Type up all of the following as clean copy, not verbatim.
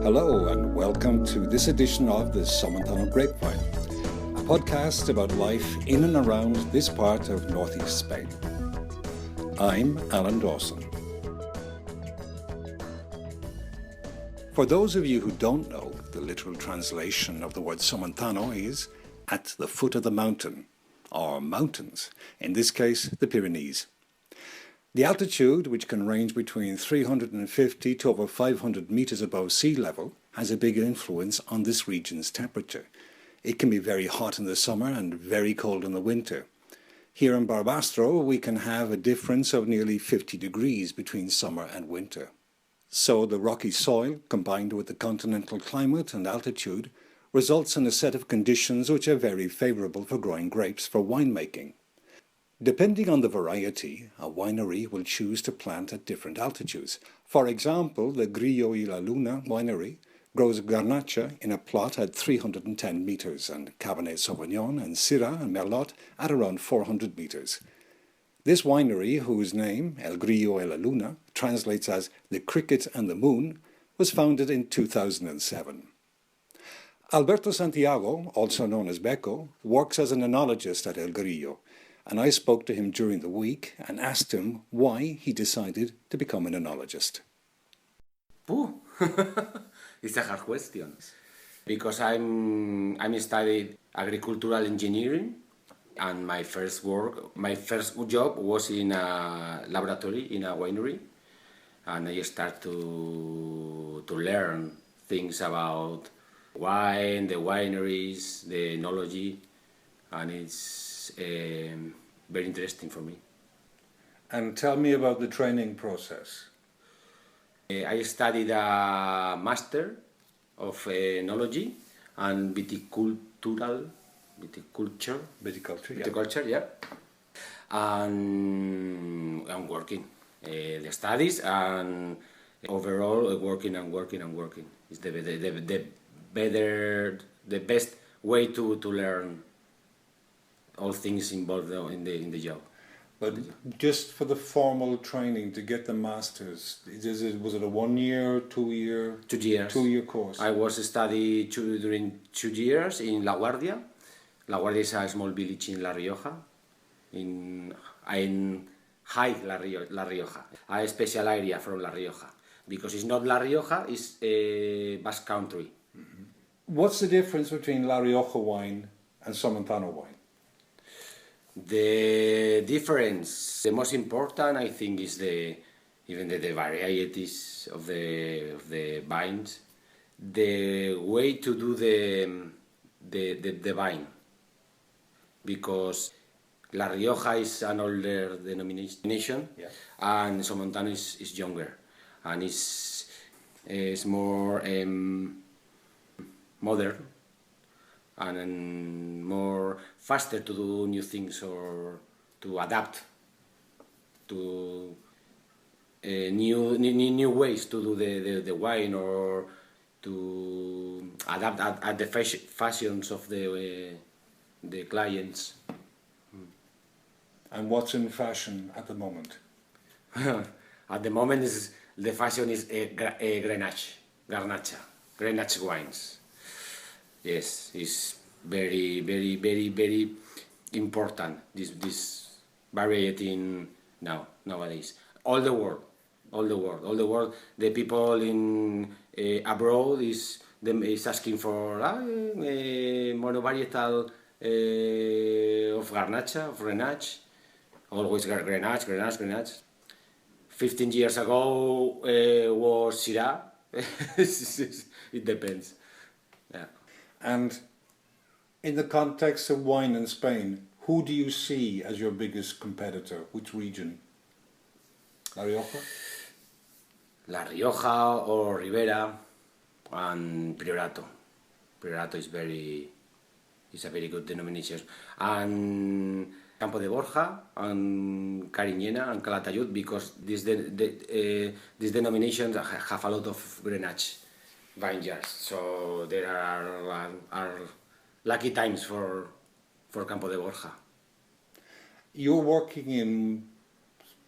Hello and welcome to this edition of the Somontano Grapewine, a podcast about life in and around this part of northeast Spain. I'm Alan Dawson. For those of you who don't know, the literal translation of the word Somontano is at the foot of the mountain, or mountains, in this case the Pyrenees. The altitude, which can range between 350 to over 500 meters above sea level, has a big influence on this region's temperature. It can be very hot in the summer and very cold in the winter. Here in Barbastro, we can have a difference of nearly 50 degrees between summer and winter. So the rocky soil, combined with the continental climate and altitude, results in a set of conditions which are very favorable for growing grapes for winemaking. Depending on the variety, a winery will choose to plant at different altitudes. For example, the Grillo y la Luna winery grows Garnacha in a plot at 310 meters and Cabernet Sauvignon and Syrah and Merlot at around 400 meters. This winery, whose name, El Grillo y la Luna, translates as the cricket and the moon, was founded in 2007. Alberto Santiago, also known as Beco, works as an enologist at El Grillo, and I spoke to him during the week and asked him why he decided to become an enologist. It's a hard question. Because I'm studied agricultural engineering, and my first job was in a laboratory in a winery, and I start to learn things about wine, the wineries, the enology, and it's very interesting for me. And tell me about the training process. I studied a master of enology and viticulture, yeah. And I'm working the studies and overall working. It's the best way to learn all things involved in the job. But just for the formal training to get the masters, was it a 1 year, 2 year? 2 years. 2 year course. I was studying during 2 years in La Guardia. La Guardia is a small village in La Rioja, in high La Rioja, a special area from La Rioja, because it's not La Rioja, it's Basque Country. Mm-hmm. What's the difference between La Rioja wine and Somontano wine? The difference, the most important, I think, is the varieties of the vines, the way to do the vine, because La Rioja is an older denomination, yeah, and Somontano is younger, and is more modern and more faster to do new things or to adapt to new ways to do the wine, or to adapt at the fashions of the clients. And what's in fashion at the moment? At the moment, the fashion is Garnacha wines. Yes, it's very, very, very, very important, this variety nowadays. All the world, the people in abroad is asking for monovarietal of Garnacha, of Grenache, always Grenache. 15 years ago was Syrah. It depends. Yeah. And in the context of wine in Spain, who do you see as your biggest competitor? Which region? La Rioja? La Rioja or Ribera and Priorato. Priorato is a very good denomination. And Campo de Borja and Cariñena and Calatayud, because these denominations have a lot of Grenache vineyards, so there are lucky times for Campo de Borja. You're working in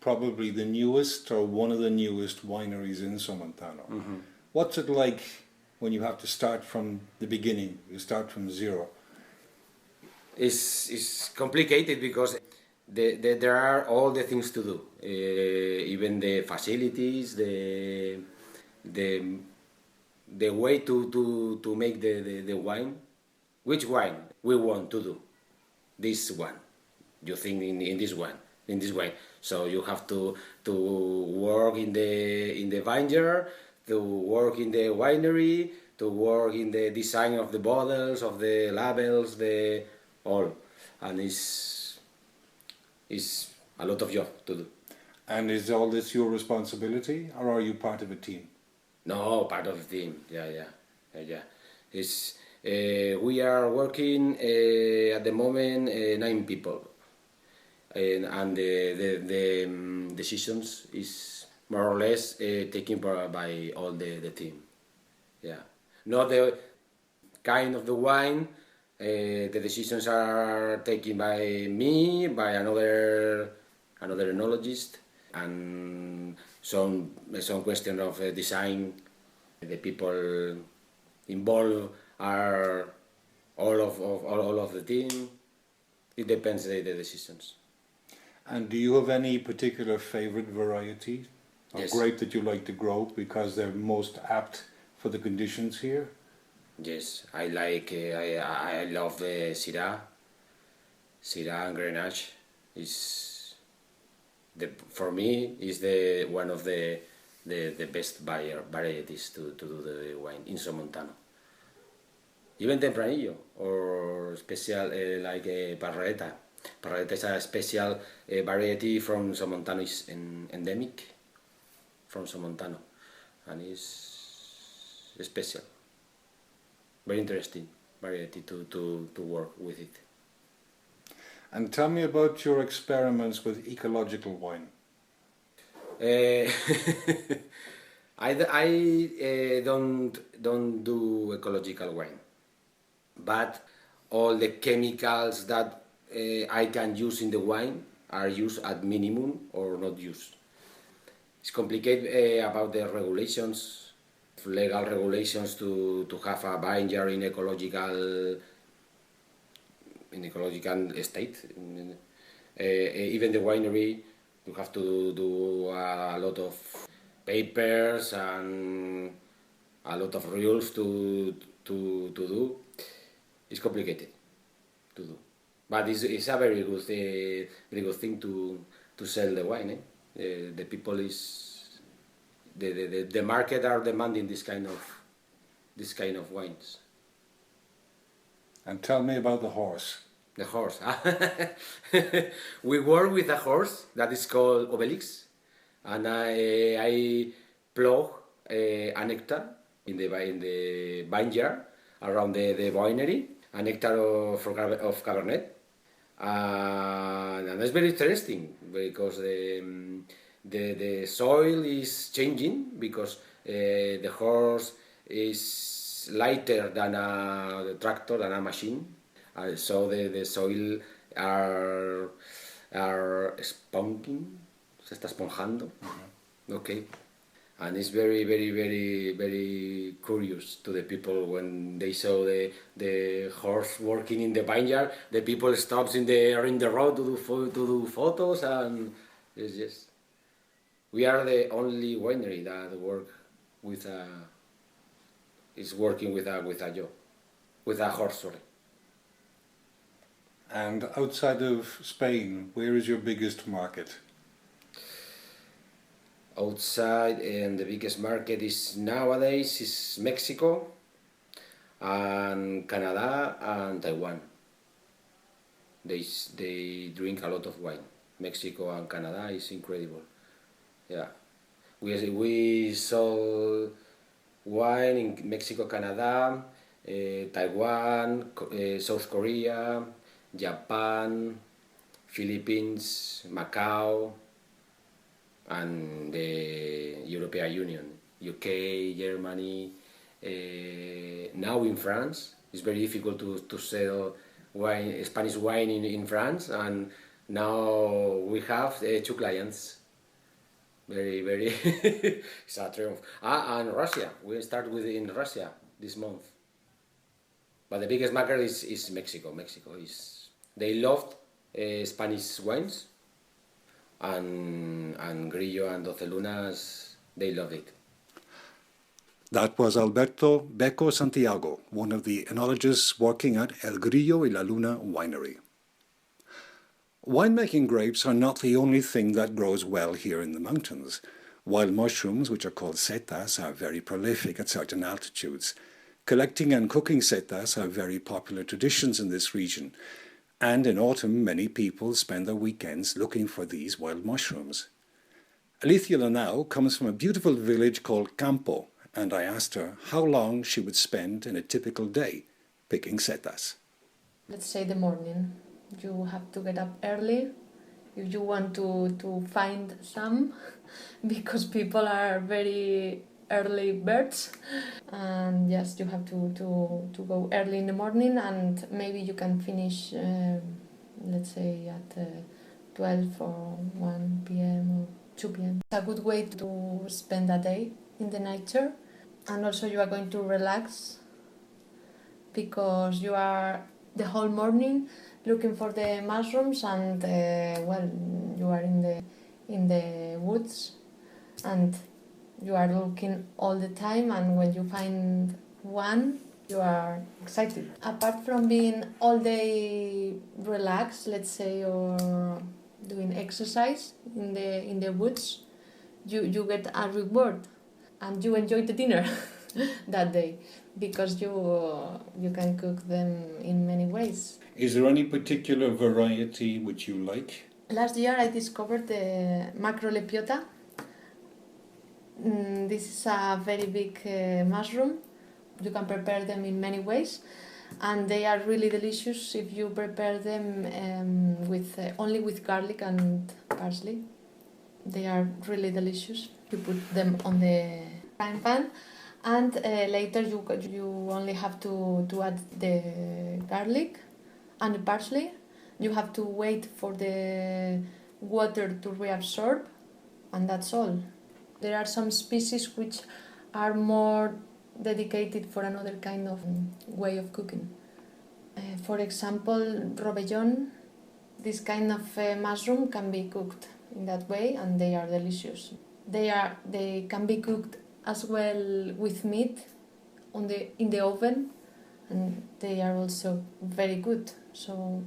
probably the newest or one of the newest wineries in Somontano. Mm-hmm. What's it like when you have to start from the beginning, you start from zero? It's complicated because there are all the things to do, even the facilities, the way to make the wine. Which wine we want to do? This one. You think in this one, in this way. So you have to work in the vineyard, to work in the winery, to work in the design of the bottles, of the labels, the all, and it's a lot of job to do. And is all this your responsibility, or are you part of a team? No, part of the team. Yeah. It's we are working at the moment 9 people, and the decisions is more or less taken by all the team. Yeah, not the kind of the wine. The decisions are taken by me, by another enologist, and some question of design. The people involved are all of the team. It depends the decisions. And do you have any particular favorite variety of Yes. grape that you like to grow because they're most apt for the conditions here? Yes, I like. I love Syrah. Syrah and Grenache is for me is the one of the best varieties to do the wine in Somontano. Even Tempranillo or special like Parreta. Parreta is a special variety from Somontano. Is endemic from Somontano, and is special. Very interesting variety to work with it. And tell me about your experiments with ecological wine. I don't do ecological wine, but all the chemicals that I can use in the wine are used at minimum or not used. It's complicated about the regulations, legal regulations to have a vineyard in ecological state. Even the winery, you have to do a lot of papers and a lot of rules to do. It's complicated to do, but it's a very good thing to sell the wine. The people is the market are demanding this kind of wines. And tell me about the horse. The horse. We work with a horse that is called Obelix, and I plough an hectare in the vineyard around the winery, an hectare of Cabernet, and that's very interesting because the soil is changing because the horse is lighter than the tractor, than a machine. So the soil are sponging, se está esponjando. Okay. And it's very, very, very, very curious to the people when they saw the horse working in the vineyard. The people stops in the road to do photos, and it's just we are the only winery that is working with a horse. Sorry. And outside of Spain, where is your biggest market? Outside, and the biggest market is nowadays is Mexico and Canada and Taiwan. They drink a lot of wine. Mexico and Canada is incredible. Yeah, we sold wine in Mexico, Canada, Taiwan, South Korea, Japan, Philippines, Macau, and the European Union, UK, Germany. Now in France, it's very difficult to sell wine, Spanish wine in France, and now we have 2 clients. Very, very. It's a triumph. And Russia. We start with in Russia this month. But the biggest market is Mexico. Mexico is. They loved Spanish wines, and Grillo and Doce Lunas. They loved it. That was Alberto Beco Santiago, one of the enologists working at El Grillo y la Luna winery. Winemaking grapes are not the only thing that grows well here in the mountains. Wild mushrooms, which are called setas, are very prolific at certain altitudes. Collecting and cooking setas are very popular traditions in this region, and in autumn many people spend their weekends looking for these wild mushrooms. Alicia Lanau comes from a beautiful village called Campo, and I asked her how long she would spend in a typical day picking setas. Let's say the morning. You have to get up early if you want to find some, because people are very early birds. And yes, you have to go early in the morning, and maybe you can finish, let's say, at 12 or 1 p.m. or 2 p.m. It's a good way to spend a day in the nature, and also you are going to relax because you are the whole morning looking for the mushrooms, and you are in the woods, and you are looking all the time, and when you find one, you are excited. Apart from being all day relaxed, let's say, or doing exercise in the woods, you get a reward, and you enjoy the dinner that day, because you can cook them in many ways. Is there any particular variety which you like? Last year I discovered the macrolepiota. This is a very big mushroom. You can prepare them in many ways, and they are really delicious if you prepare them only with garlic and parsley. They are really delicious. You put them on the frying pan, and later you only have to add the garlic and the parsley. You have to wait for the water to reabsorb, and that's all. There are some species which are more dedicated for another kind of way of cooking. For example, robellon, this kind of mushroom can be cooked in that way, and they are delicious. They can be cooked as well with meat in the oven, and they are also very good. So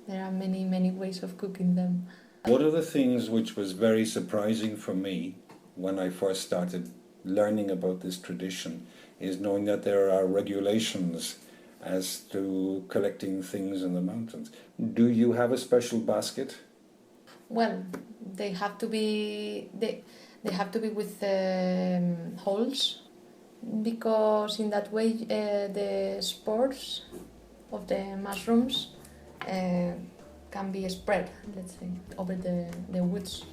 there are many ways of cooking them. One of the things which was very surprising for me when I first started learning about this tradition is knowing that there are regulations as to collecting things in the mountains. Do you have a special basket? Well, they have to be with holes, because in that way the spores of the mushrooms can be spread, let's say, over the woods.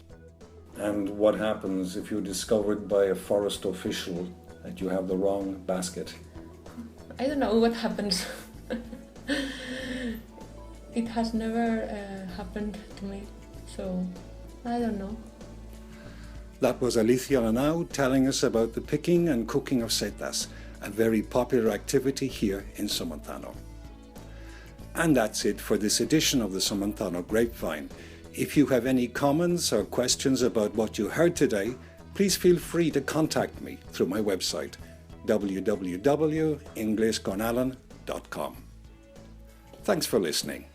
And what happens if you're discovered by a forest official that you have the wrong basket? I don't know what happens. It has never happened to me, so I don't know. That was Alicia Lanau telling us about the picking and cooking of setas, a very popular activity here in Somontano. And that's it for this edition of the Somontano Grapevine. If you have any comments or questions about what you heard today, please feel free to contact me through my website, www.inglesconalan.com. Thanks for listening.